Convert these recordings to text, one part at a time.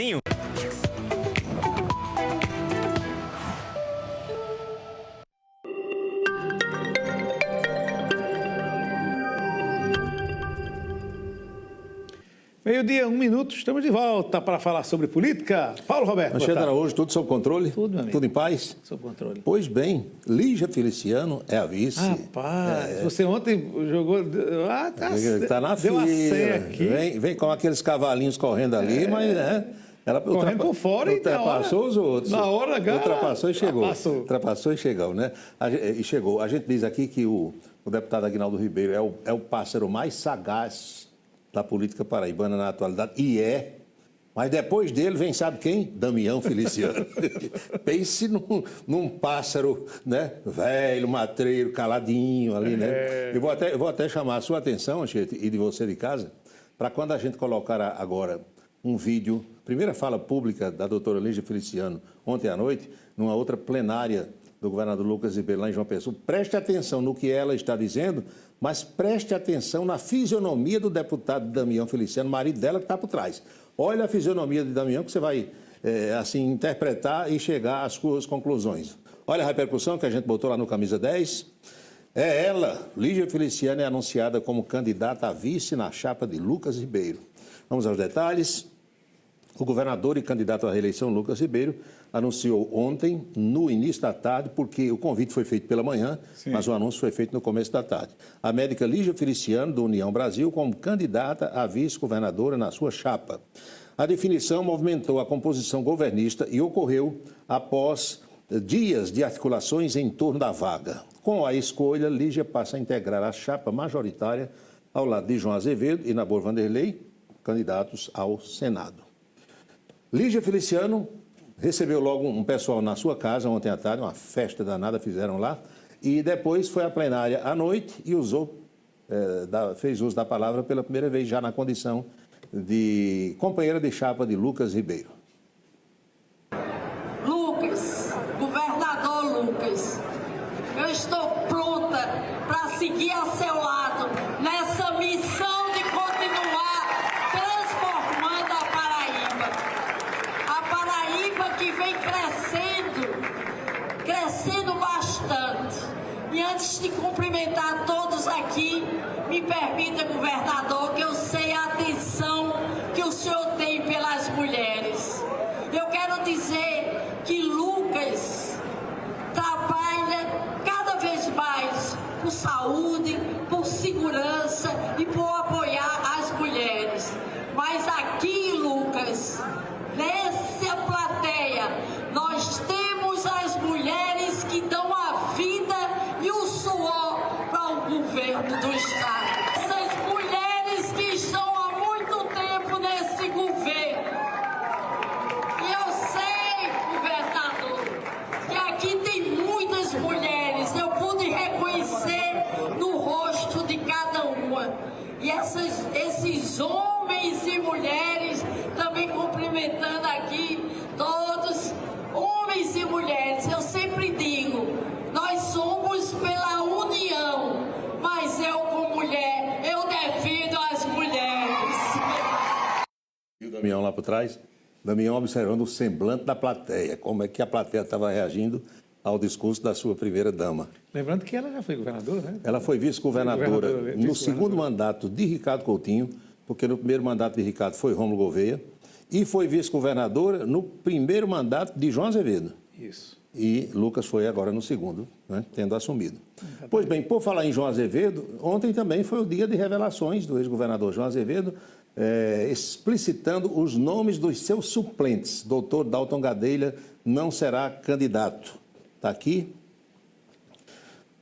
Meio-dia, 1 minuto, estamos de volta para falar sobre política. Paulo Roberto. Manchete Araújo, tudo sob controle? Tudo, meu amigo. Tudo em paz? Sob controle. Pois bem, Lígia Feliciano é a vice. Rapaz, você ontem jogou... Está na deu fila. a senha aqui. Vem com aqueles cavalinhos correndo ali, mas ela correndo por fora e ultrapassou os outros. Na hora H, ultrapassou e chegou. Ultrapassou e chegou, né? E chegou. A gente diz aqui que o deputado Aguinaldo Ribeiro é o pássaro mais sagaz da política paraibana na atualidade, mas depois dele vem, sabe quem? Damião Feliciano. Pense num pássaro, né? Velho, matreiro, caladinho ali, né? Eu vou até chamar a sua atenção, Manchete, e de você de casa, para quando a gente colocar agora um vídeo, primeira fala pública da doutora Lígia Feliciano, ontem à noite, numa outra plenária do governador Lucas Ribeiro, lá em João Pessoa. Preste atenção no que ela está dizendo, mas preste atenção na fisionomia do deputado Damião Feliciano, marido dela, que está por trás. Olha a fisionomia de Damião, que você vai, assim, interpretar e chegar às suas conclusões. Olha a repercussão que a gente botou lá no Camisa 10. É ela, Lígia Feliciano, é anunciada como candidata a vice na chapa de Lucas Ribeiro. Vamos aos detalhes. O governador e candidato à reeleição, Lucas Ribeiro, anunciou ontem, no início da tarde, porque o convite foi feito pela manhã, mas o anúncio foi feito no começo da tarde. A médica Lígia Feliciano, do União Brasil, como candidata a vice-governadora na sua chapa. A definição movimentou a composição governista e ocorreu após dias de articulações em torno da vaga. Com a escolha, Lígia passa a integrar a chapa majoritária ao lado de João Azevedo e Nabor Vanderlei, candidatos ao Senado. Lígia Feliciano recebeu logo um pessoal na sua casa ontem à tarde, uma festa danada fizeram lá, e depois foi à plenária à noite e fez uso da palavra pela primeira vez, já na condição de companheira de chapa de Lucas Ribeiro. Lucas, governador Lucas, eu estou pronta para seguir a seu lado nessa missão de continuar transformando a Paraíba. A Paraíba que vem crescendo bastante. E antes de cumprimentar todos aqui, me permita, governador, que eu sei a atenção que o senhor tem pelas mulheres. Eu quero dizer que Lucas trabalha cada vez mais por saúde, por segurança e por apoiar as mulheres. Mas aqui, Lucas, nessa plateia, nós temos as mulheres que dão a vida e o suor para o governo do Estado. Essas mulheres que estão há muito tempo nesse governo. E eu sei, governador, que aqui tem muitas mulheres. Eu pude reconhecer no rosto de cada uma. E esses homens e mulheres, também cumprimentando aqui todos, homens e mulheres, eu sempre digo, nós somos pela união, mas eu como mulher, eu defendo as mulheres. E o Damião lá por trás? Damião observando o semblante da plateia, como é que a plateia estava reagindo ao discurso da sua primeira-dama. Lembrando que ela já foi governadora, né? Ela foi vice-governadora no segundo mandato de Ricardo Coutinho, porque no primeiro mandato de Ricardo foi Rômulo Gouveia, e foi vice-governadora no primeiro mandato de João Azevedo. Isso. E Lucas foi agora no segundo, né, tendo assumido. Pois bem, por falar em João Azevedo, ontem também foi o dia de revelações do ex-governador João Azevedo, explicitando os nomes dos seus suplentes. Doutor Dalton Gadelha não será candidato. Está aqui.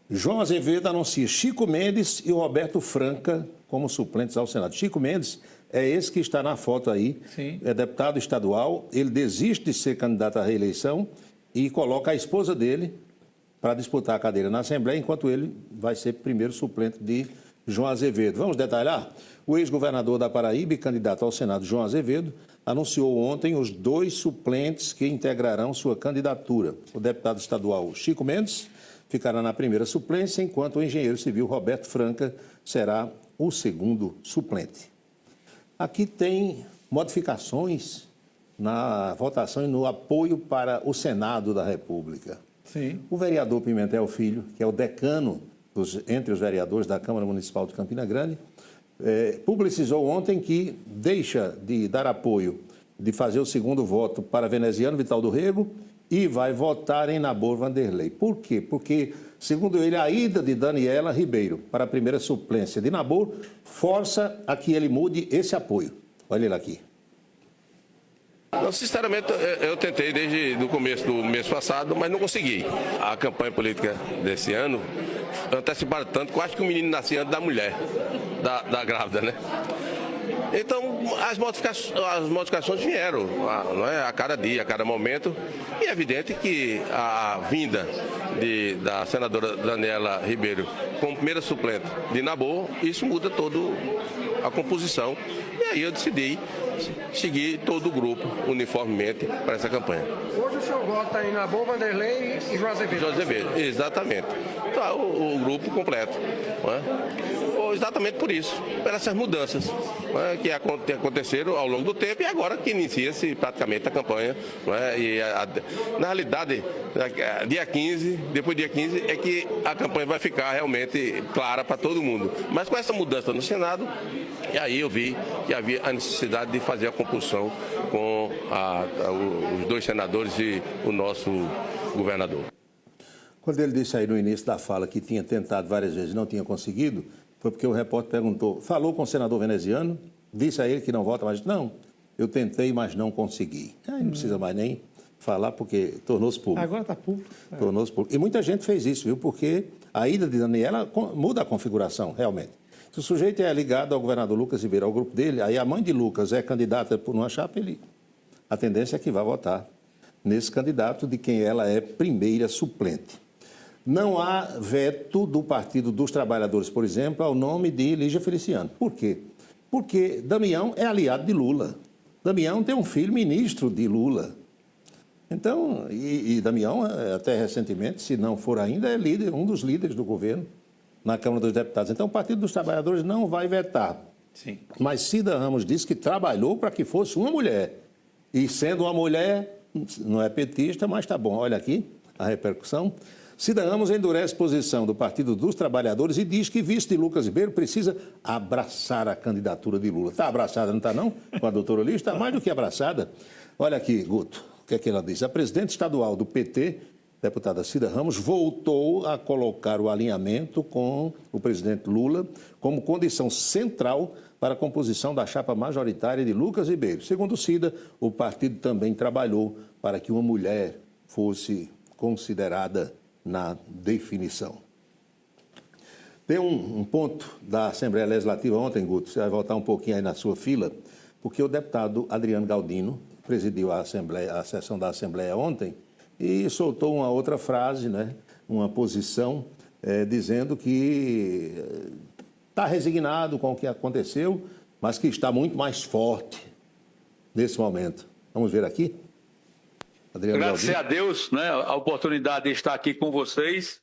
João Azevedo anuncia Chico Mendes e o Roberto Franca como suplentes ao Senado. Chico Mendes é esse que está na foto aí, Sim. É deputado estadual, ele desiste de ser candidato à reeleição e coloca a esposa dele para disputar a cadeira na Assembleia, enquanto ele vai ser primeiro suplente de João Azevedo. Vamos detalhar? O ex-governador da Paraíba e candidato ao Senado, João Azevedo, anunciou ontem os 2 suplentes que integrarão sua candidatura. O deputado estadual Chico Mendes ficará na primeira suplência, enquanto o engenheiro civil Roberto Franca será o segundo suplente. Aqui tem modificações na votação e no apoio para o Senado da República. Sim. O vereador Pimentel Filho, que é o decano entre os vereadores da Câmara Municipal de Campina Grande, publicizou ontem que deixa de dar apoio, de fazer o segundo voto para Veneziano Vital do Rego e vai votar em Nabor Vanderlei. Por quê? Porque, segundo ele, a ida de Daniela Ribeiro para a primeira suplência de Nabor força a que ele mude esse apoio. Olha ele aqui. Não, sinceramente, eu tentei desde o começo do mês passado, mas não consegui. A campanha política desse ano anteciparam tanto que eu acho que o menino nascia antes da mulher, da grávida, né? Então, as modificações vieram, não é? A cada dia, a cada momento. E é evidente que a vinda da senadora Daniela Ribeiro como primeira suplente de Nabor, isso muda toda a composição. E aí eu decidi seguir todo o grupo uniformemente para essa campanha. Hoje o senhor vota em Nabor, Vanderlei e João Azevedo. João Azevedo, exatamente. Então, o grupo completo. Não é? Exatamente por isso, por essas mudanças, não é? Que aconteceram ao longo do tempo e agora que inicia-se praticamente a campanha. Não é? E na realidade, dia 15, depois do dia 15, é que a campanha vai ficar realmente clara para todo mundo. Mas com essa mudança no Senado, e aí eu vi que havia a necessidade de fazer a compulsão com os dois senadores e o nosso governador. Quando ele disse aí no início da fala que tinha tentado várias vezes e não tinha conseguido, foi porque o repórter perguntou, falou com o senador veneziano, disse a ele que não vota mais. Não, eu tentei, mas não consegui. Aí não precisa mais nem falar porque tornou-se público. Agora está público. Tornou-se público. E muita gente fez isso, viu? Porque a ida de Daniela muda a configuração, realmente. Se o sujeito é ligado ao governador Lucas Ribeiro, ao grupo dele, aí a mãe de Lucas é candidata por uma chapa, a tendência é que vá votar nesse candidato de quem ela é primeira suplente. Não há veto do Partido dos Trabalhadores, por exemplo, ao nome de Lígia Feliciano. Por quê? Porque Damião é aliado de Lula. Damião tem um filho ministro de Lula. Então, e Damião, até recentemente, se não for ainda, é líder, um dos líderes do governo na Câmara dos Deputados. Então, o Partido dos Trabalhadores não vai vetar. Sim. Mas Cida Ramos disse que trabalhou para que fosse uma mulher. E sendo uma mulher, não é petista, mas está bom. Olha aqui a repercussão. Cida Ramos endurece posição do Partido dos Trabalhadores e diz que vice de Lucas Ribeiro precisa abraçar a candidatura de Lula. Está abraçada, não está não? Com a doutora Lígia? Está mais do que abraçada. Olha aqui, Guto, o que é que ela diz? A presidente estadual do PT, deputada Cida Ramos, voltou a colocar o alinhamento com o presidente Lula como condição central para a composição da chapa majoritária de Lucas Ribeiro. Segundo Cida, o partido também trabalhou para que uma mulher fosse considerada na definição. Tem um ponto da Assembleia Legislativa ontem, Guto, você vai voltar um pouquinho aí na sua fila, porque o deputado Adriano Galdino presidiu a sessão da Assembleia ontem e soltou uma outra frase, né, uma posição, dizendo que está resignado com o que aconteceu, mas que está muito mais forte nesse momento. Vamos ver aqui? Agradecer a Deus, né, a oportunidade de estar aqui com vocês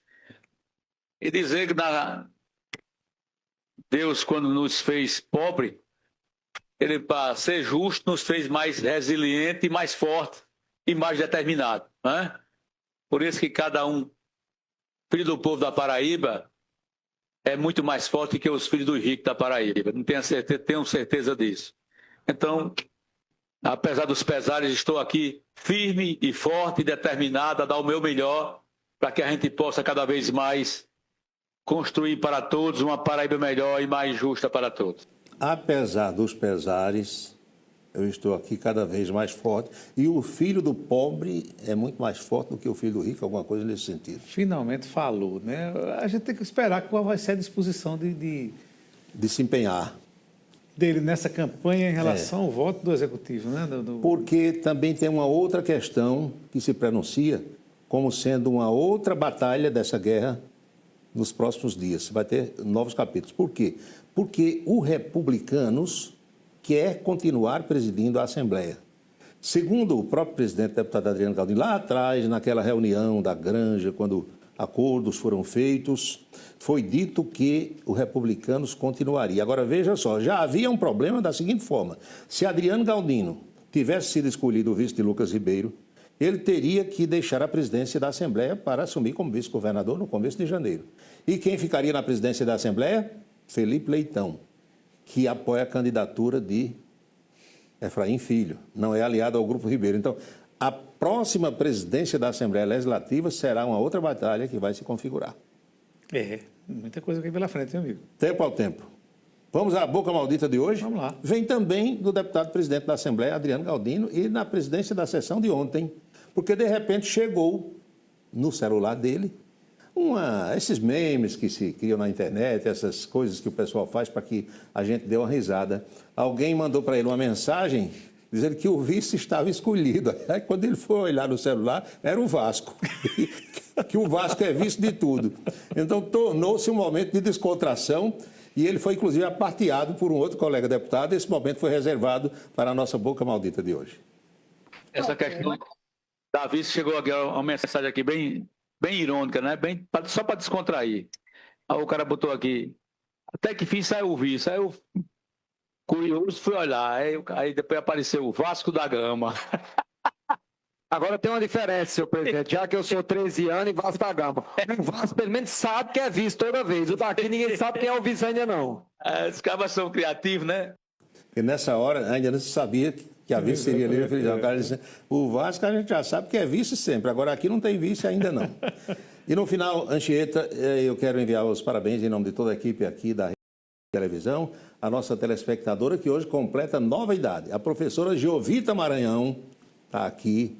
e dizer que Deus, quando nos fez pobre, Ele, para ser justo, nos fez mais resiliente, mais forte e mais determinado, né? Por isso que cada um, filho do povo da Paraíba, é muito mais forte que os filhos dos ricos da Paraíba. Não tenho certeza disso. Então, apesar dos pesares, estou aqui firme e forte e determinado a dar o meu melhor para que a gente possa cada vez mais construir para todos uma Paraíba melhor e mais justa para todos. Apesar dos pesares, eu estou aqui cada vez mais forte. E o filho do pobre é muito mais forte do que o filho do rico, alguma coisa nesse sentido. Finalmente falou, né? A gente tem que esperar qual vai ser a disposição de se empenhar. Dele nessa campanha em relação ao voto do Executivo, né? Porque também tem uma outra questão que se pronuncia como sendo uma outra batalha dessa guerra nos próximos dias. Vai ter novos capítulos. Por quê? Porque o Republicanos quer continuar presidindo a Assembleia. Segundo o próprio presidente, deputado Adriano Galdino, lá atrás, naquela reunião da Granja, quando acordos foram feitos, foi dito que o Republicanos continuaria. Agora, veja só, já havia um problema da seguinte forma. Se Adriano Galdino tivesse sido escolhido o vice de Lucas Ribeiro, ele teria que deixar a presidência da Assembleia para assumir como vice-governador no começo de janeiro. E quem ficaria na presidência da Assembleia? Felipe Leitão, que apoia a candidatura de Efraim Filho, não é aliado ao Grupo Ribeiro. Então, a próxima presidência da Assembleia Legislativa será uma outra batalha que vai se configurar. Muita coisa aqui pela frente, meu amigo. Tempo ao tempo. Vamos à boca maldita de hoje? Vamos lá. Vem também do deputado presidente da Assembleia, Adriano Galdino, e na presidência da sessão de ontem, porque de repente chegou no celular dele esses memes que se criam na internet, essas coisas que o pessoal faz para que a gente dê uma risada. Alguém mandou para ele uma mensagem dizendo que o vice estava escolhido. Aí quando ele foi olhar no celular, era o Vasco. Que o Vasco é vice de tudo. Então tornou-se um momento de descontração e ele foi inclusive aparteado por um outro colega deputado. Esse momento foi reservado para a nossa boca maldita de hoje. Essa questão da vice chegou aqui, uma mensagem aqui bem irônica, né? Só para descontrair. Aí o cara botou aqui, até que fim saiu o vice. Aí eu, curioso, fui olhar. Aí depois apareceu o Vasco da Gama. Agora tem uma diferença, senhor presidente, já que eu sou 13 anos e Vasco da Gama. O Vasco pelo menos sabe que é vice toda vez. O daqui ninguém sabe quem é o vice ainda não. Os cabas são criativos, né? E nessa hora ainda não se sabia que a vice seria Lívia Feijão. O cara disse, o Vasco a gente já sabe que é vice sempre, agora aqui não tem vice ainda não. E no final, Anchieta, eu quero enviar os parabéns em nome de toda a equipe aqui da televisão, a nossa telespectadora que hoje completa nova idade. A professora Giovita Maranhão está aqui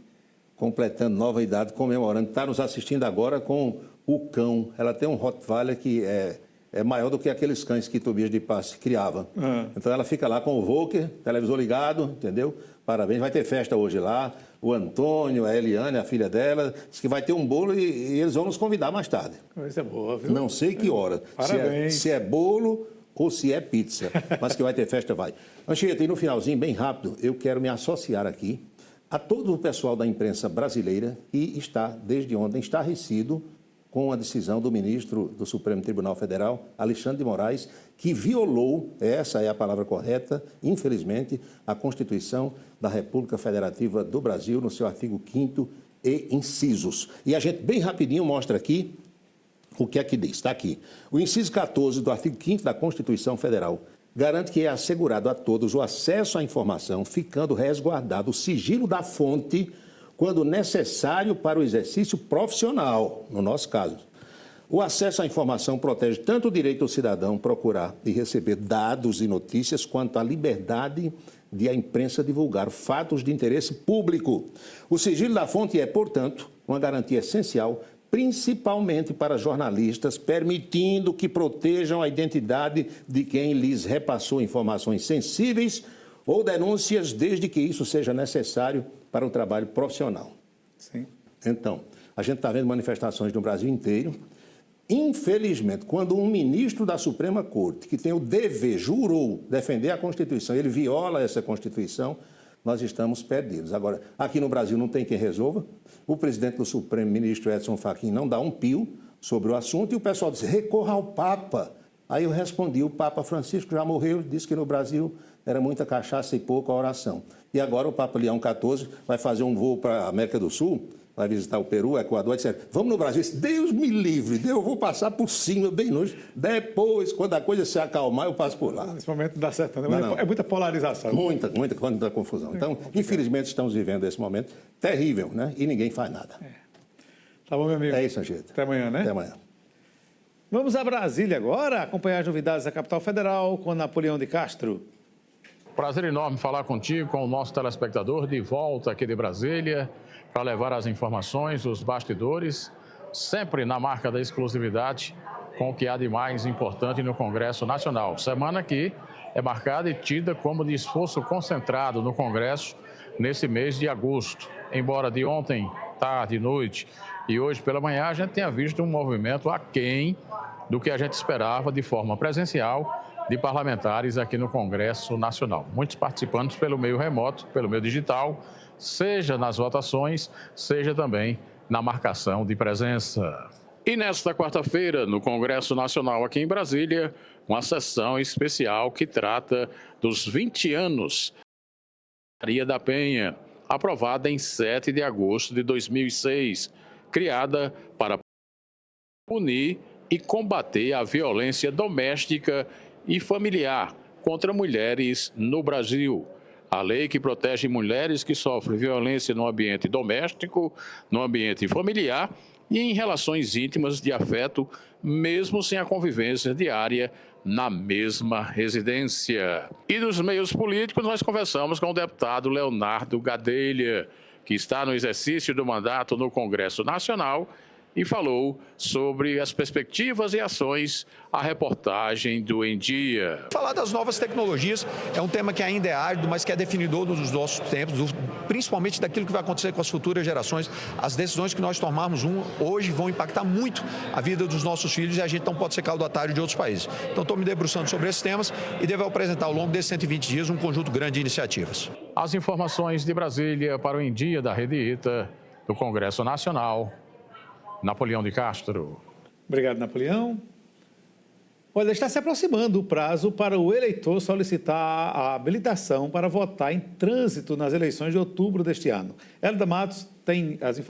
completando nova idade, comemorando, está nos assistindo agora com o cão. Ela tem um Rottweiler que é maior do que aqueles cães que Tobias de Passe criava. Então ela fica lá com o Volker, televisor ligado, entendeu? Parabéns, vai ter festa hoje lá. O Antônio, a Eliane, a filha dela, diz que vai ter um bolo e eles vão nos convidar mais tarde. Isso é boa, viu? Não sei que hora. Parabéns. Se é bolo ou se é pizza, mas que vai ter festa, vai. Anchieta, e no finalzinho, bem rápido, eu quero me associar aqui a todo o pessoal da imprensa brasileira que está, desde ontem, estarrecido com a decisão do ministro do Supremo Tribunal Federal, Alexandre de Moraes, que violou, essa é a palavra correta, infelizmente, a Constituição da República Federativa do Brasil, no seu artigo 5º e incisos. E a gente, bem rapidinho, mostra aqui o que é que diz. Está aqui. O inciso 14 do artigo 5º da Constituição Federal garante que é assegurado a todos o acesso à informação, ficando resguardado o sigilo da fonte quando necessário para o exercício profissional, no nosso caso. O acesso à informação protege tanto o direito do cidadão procurar e receber dados e notícias, quanto a liberdade de a imprensa divulgar fatos de interesse público. O sigilo da fonte é, portanto, uma garantia essencial, principalmente para jornalistas, permitindo que protejam a identidade de quem lhes repassou informações sensíveis ou denúncias, desde que isso seja necessário para o trabalho profissional. Sim. Então, a gente está vendo manifestações no Brasil inteiro. Infelizmente, quando um ministro da Suprema Corte, que tem o dever, jurou defender a Constituição, ele viola essa Constituição, nós estamos perdidos. Agora, aqui no Brasil não tem quem resolva. O presidente do Supremo, ministro Edson Fachin, não dá um pio sobre o assunto e o pessoal diz, recorra ao Papa. Aí eu respondi, o Papa Francisco já morreu, disse que no Brasil era muita cachaça e pouca oração. E agora o Papa Leão XIV vai fazer um voo para a América do Sul, vai visitar o Peru, o Equador, etc. Vamos no Brasil. Deus me livre, eu vou passar por cima, bem longe. Depois, quando a coisa se acalmar, eu passo por lá. Nesse momento não dá certo, não. Não. É muita polarização. Muita confusão. Então, infelizmente, estamos vivendo esse momento terrível, né? E ninguém faz nada. Tá bom, meu amigo? É isso, Anchieta. Até amanhã, né? Até amanhã. Vamos a Brasília agora, acompanhar as novidades da capital federal com Napoleão de Castro. Prazer enorme falar contigo, com o nosso telespectador, de volta aqui de Brasília, para levar as informações, os bastidores, sempre na marca da exclusividade, com o que há de mais importante no Congresso Nacional. Semana que é marcada e tida como de esforço concentrado no Congresso nesse mês de agosto. Embora de ontem, tarde, noite e hoje pela manhã, a gente tenha visto um movimento aquém do que a gente esperava de forma presencial de parlamentares aqui no Congresso Nacional. Muitos participantes pelo meio remoto, pelo meio digital, seja nas votações, seja também na marcação de presença. E nesta quarta-feira, no Congresso Nacional aqui em Brasília, uma sessão especial que trata dos 20 anos Maria da Penha, aprovada em 7 de agosto de 2006, criada para punir e combater a violência doméstica e familiar contra mulheres no Brasil. A lei que protege mulheres que sofrem violência no ambiente doméstico, no ambiente familiar e em relações íntimas de afeto, mesmo sem a convivência diária na mesma residência. E nos meios políticos, nós conversamos com o deputado Leonardo Gadelha, que está no exercício do mandato no Congresso Nacional, e falou sobre as perspectivas e ações, a reportagem do Em Dia. Falar das novas tecnologias é um tema que ainda é árduo, mas que é definidor dos nossos tempos, principalmente daquilo que vai acontecer com as futuras gerações. As decisões que nós tomarmos hoje vão impactar muito a vida dos nossos filhos e a gente não pode ser caudatário de outros países. Então, estou me debruçando sobre esses temas e devo apresentar ao longo desses 120 dias um conjunto grande de iniciativas. As informações de Brasília para o Em Dia da Rede ITA, do Congresso Nacional. Napoleão de Castro. Obrigado, Napoleão. Olha, está se aproximando o prazo para o eleitor solicitar a habilitação para votar em trânsito nas eleições de outubro deste ano. Hélida Matos tem as informações.